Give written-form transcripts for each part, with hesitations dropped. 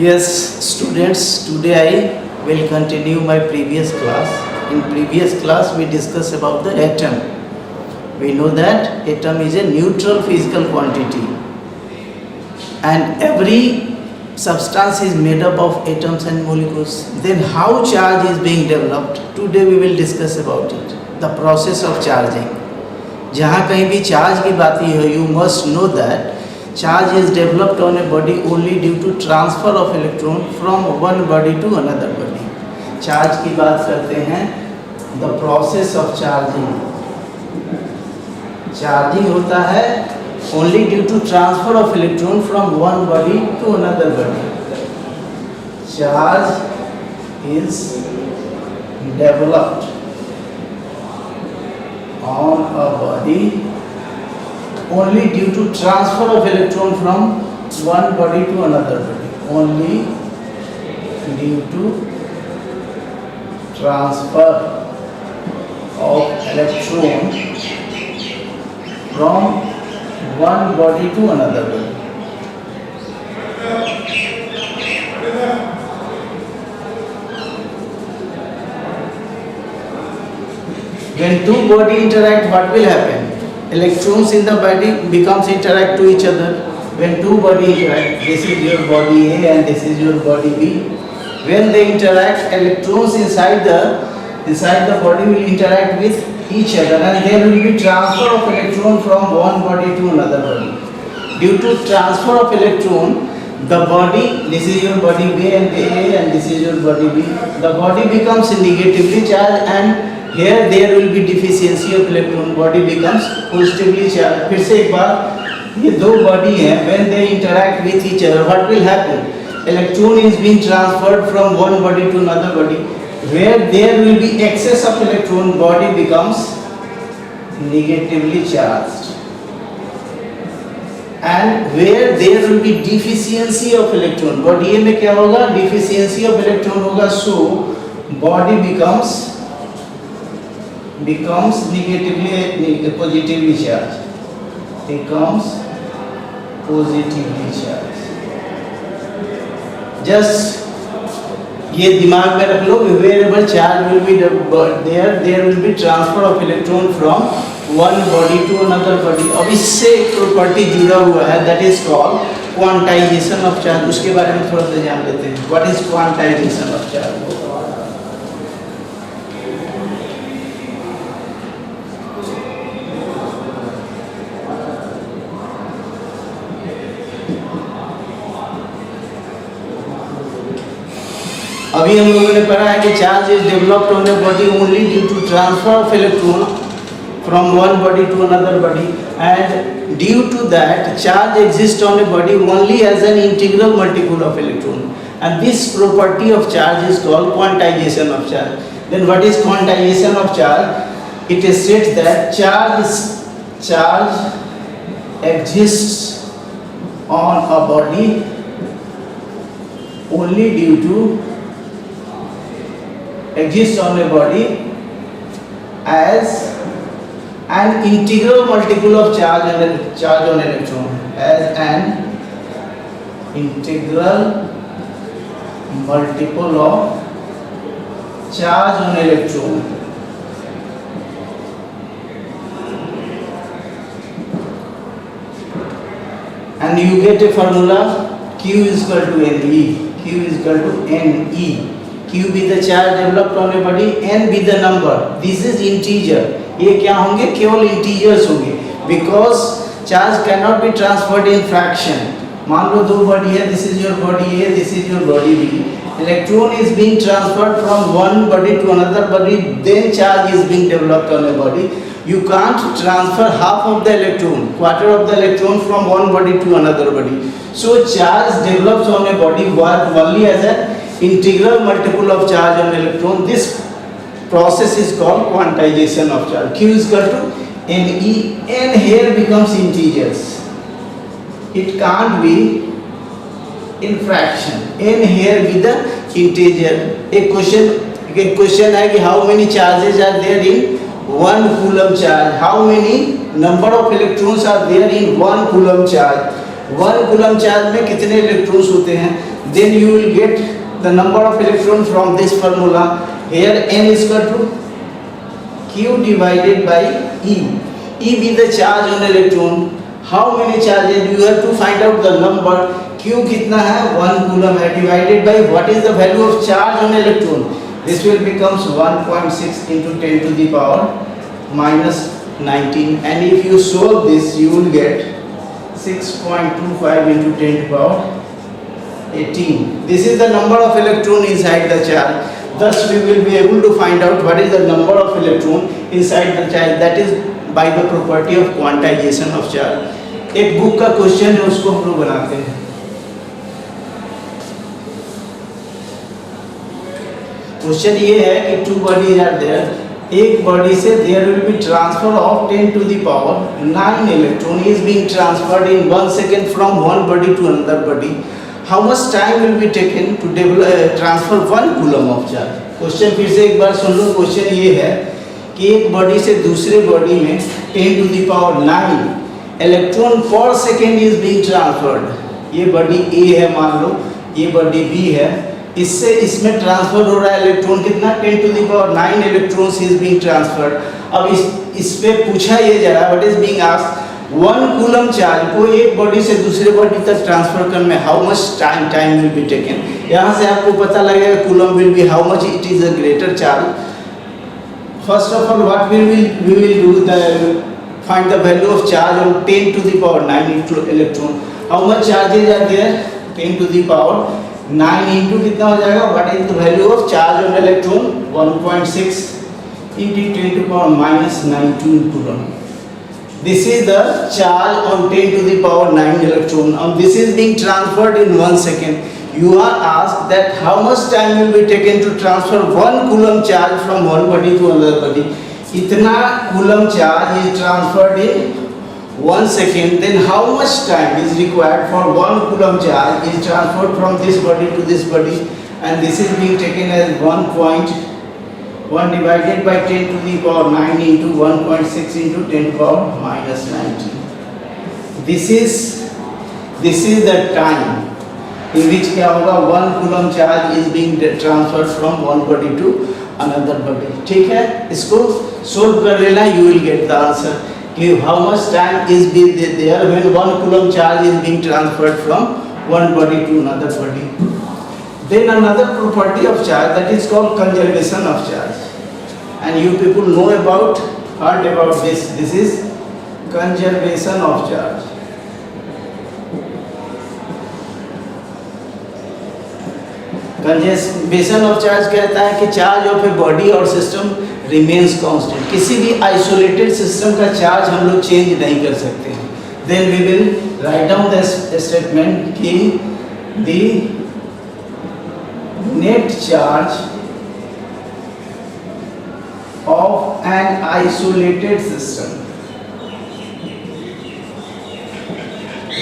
Yes, students, today I will continue my previous class. In previous class, we discussed about the atom. We know that atom is a neutral physical quantity, and every substance is made up of atoms and molecules. Then how charge is being developed? Today we will discuss about it. The process of charging. जहाँ कहीं भी charge की बात ही हो, you must know that charge is developed on a body only due to transfer of electron from one body to another body. Charge की बात करते हैं, the process of charging. Charging होता है only due to transfer of electron from one body to another body. Charge is developed on a body only due to transfer of electron from one body to another body. Only due to transfer of electron from one body to another body. When two bodies interact, what will happen? Electrons in the body becomes interact to each other. When two bodies interact, this is your body A and this is your body B. When they interact, electrons inside the body will interact with each other, and there will be transfer of electron from one body to another body. Due to transfer of electron, the body, this is your body B and this is your body B. The body becomes negatively charged, and here there will be deficiency of electron. Body becomes positively charged. फिर से एक बार, ये दो body हैं, when they interact with each other, what will happen? Electron is being transferred from one body to another body. Where there will be excess of electron, body becomes negatively charged. And where there will be deficiency of electron, body A में क्या होगा? Deficiency of electron होगा, so body becomes negatively positively charged. Becomes positively charged. Just ये दिमाग में रख लो, wherever charge will be there will be transfer of electron from one body to another body. अब इससे एक प्रॉपर्टी जुड़ा हुआ है, that is called quantization of charge. उसके बारे में थोड़ा सा जान लेते हैं. What is quantization of charge? अभी हम लोगों ने पढ़ा है कि charge is developed on a body only due to transfer of electron from one body to another body, and due to that charge exist on a body only as an integral multiple of electron, and this property of charge is called quantization of charge. Then what is quantization of charge? It is said that charge exist on a body only due to exists on a body as an integral multiple of charge on electron, as an integral multiple of charge on electron. And you get a formula, Q is equal to Ne. Q is equal to Ne. Q be the charge developed on a body, N be the number. This is integer. ये क्या होंगे? केवल integers होंगे. Because charge cannot be transferred in fraction. मान लो दो body है, this is your body A, this is your body B. Electron is being transferred from one body to another body, then charge is being developed on a body. You can't transfer half of the electron, quarter of the electron from one body to another body. So charge develops on a body only as an integral multiple of charge on electron. This process is called quantization of charge. Q is equal to Ne. N here becomes integers. It can't be in fraction. N here be the integer. एक question है कि how many charges are there in 1 coulomb charge? How many number of electrons are there in 1 coulomb charge? 1 coulomb charge में कितने electrons होते हैं, then you will get the number of electron from this formula. Here n is equal to q divided by e. E be the charge on electron. How many charges you have to find out the number. q कितना है 1 coulomb है, divided by what is the value of charge on electron. This will becomes 1.6 into 10 to the power minus 19, and if you solve this you will get 6.25 into 10 to power 18. This is the number of electron inside the charge. Thus we will be able to find out what is the number of electron inside the charge, that is by the property of quantization of charge. एक book का question है, उसको हम लोग बनाते हैं. Question ये है कि टू बॉडीज आर देयर. एक बॉडी से there will be transfer of 10 to the power 9 electron is being transferred in 1 second from one body to another body. How much time will be taken to transfer 1 coulomb of charge? Question फिर से एक बार सुन लो. Question ये है कि एक body से दूसरे body में 10 to the power 9 इलेक्ट्रॉन पर सेकेंड इज बीइंग ट्रांसफर्ड. ये बॉडी ए है मान लो, ये बॉडी बी है, इससे इसमें ट्रांसफर हो रहा है इलेक्ट्रॉन कितना 10 to the power 9 electrons is being transferred. अब इस पे पूछा ये जा रहा है what is being asked 1 coulomb charge को एक बॉडी से दूसरे बॉडी तक ट्रांसफर करने में how much time will be taken. यहाँ से आपको पता लगेगा coulomb will be how much it is a greater charge. First of all what we will do the find the value of charge on 10 to the power 9 electron. How much charges are there 10 to the power 9 into कितना हो जाएगा, what is the value of charge on electron 1.6 into 10 to the power minus 19 coulomb. This is the charge on 10 to the power 9 electron, and this is being transferred in 1 second. You are asked that how much time will be taken to transfer 1 coulomb charge from one body to another body. इतना coulomb charge is transferred in 1 second. Then how much time is required for 1 coulomb charge is transferred from this body to this body, and this is being taken as 1.1 divided by 10 to the power 9 into 1.6 into 10 to the power minus 19. This is the time in which क्या होगा 1 coulomb charge is being transferred from one body to another body. ठीक है, इसको solve कर लेना, you will get the answer कि how much time is there when 1 coulomb charge is being transferred from one body to another body. Then another property of charge, that is called conservation of charge, and you people know heard about this. This is conservation of charge. Conservation of charge कहता है कि charge of a body और system remains constant. किसी भी isolated system का charge हम लोग change नहीं कर सकते. Then we will write down the statement कि the net charge of an isolated system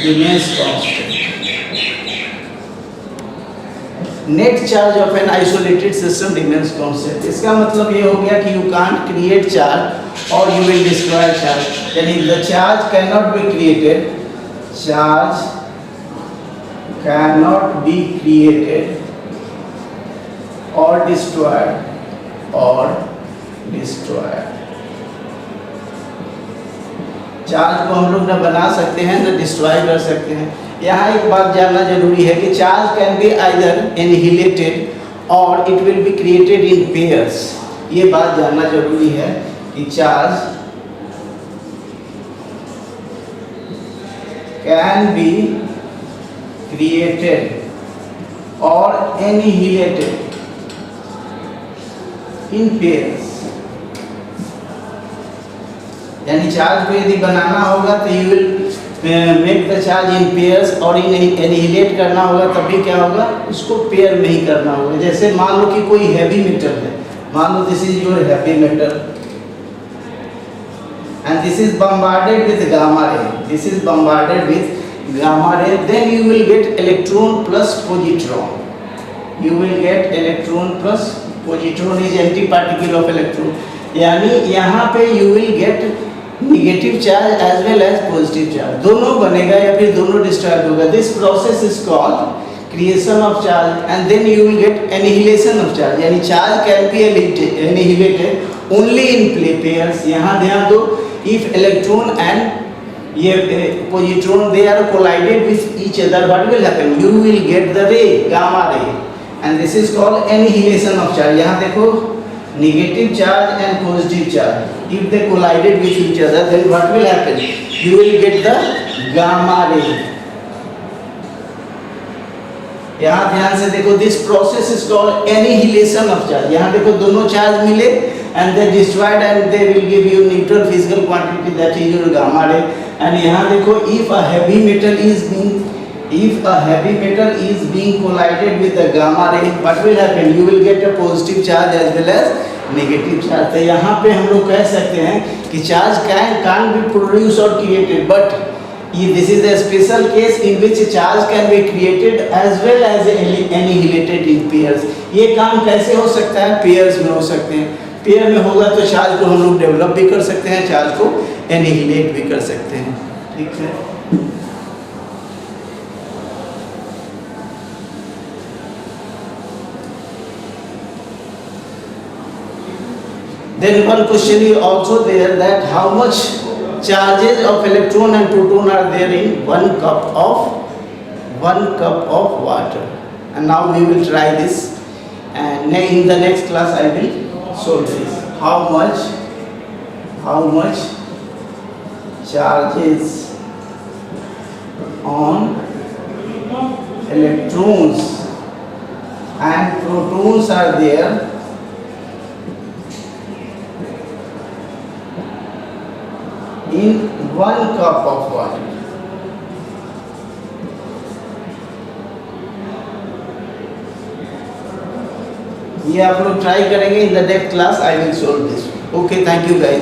remains constant. Net charge of an isolated system remains constant. इसका मतलब ये हो गया कि you can't create charge or you will destroy charge. यानी the charge cannot be created. Charge cannot be created or destroyed. Charge को हम लोग ना बना सकते हैं ना डिस्ट्रॉय कर सकते हैं. यहाँ एक बात जानना जरूरी है कि charge can be either annihilated और it will be created in pairs. ये बात जानना जरूरी है कि चार्ज कैन बी क्रिएटेड और एनहिलेटेड इन पेयर्स. यानी चार्ज को यदि बनाना होगा तो you will make the charge in pairs, और एनिहिलेट करना होगा तब भी क्या होगा, उसको पेयर में ही करना होगा. जैसे मान लो कि कोई हैवी मेटल है, मान लो this is your heavy metal and this is bombarded with gamma ray. This is bombarded with gamma ray. Then you will get electron plus positron. You will get electron plus positron is anti particle of electron. यानी यहाँ पे you will get negative charge as well as positive charge, दोनों बनेगा या फिर दोनों destroy होगा. This process is called creation of charge, and then you will get annihilation of charge. यानी charge can be annihilated only in pairs. यहाँ ध्यान दो, if electron and ये positron they are collided with each other, what will happen? You will get the ray, gamma ray, and this is called annihilation of charge. यहाँ देखो, negative charge and positive charge, if they collided with each other, then what will happen? You will get the gamma ray. यहाँ ध्यान से देखो, this process is called annihilation of charge. यहाँ देखो दोनों charge मिले and they destroyed and they will give you neutral physical quantity that is your gamma ray. And यहाँ देखो, if a heavy metal is being collided with the gamma ray, what will happen? You will get a positive charge as well as negative charge. तो यहाँ पे हम लोग कह सकते हैं कि चार्ज कैन बी प्रोड्यूस और created, but this is a special case in which charge can be created as well as annihilated in pairs. ये काम कैसे हो सकता है? पेयर्स में हो सकते हैं. पेयर में होगा तो चार्ज को हम लोग डेवलप भी कर सकते हैं, चार्ज को एनिहिलेट भी कर सकते हैं. ठीक है. Then one question is also there, that how much charges of electron and proton are there in one cup of water. And now we will try this, and in the next class I will solve this. How much charges on electrons and protons are there in 1 cup of water. ये आप लोग try करेंगे. In the next class I will solve this. Okay, thank you guys.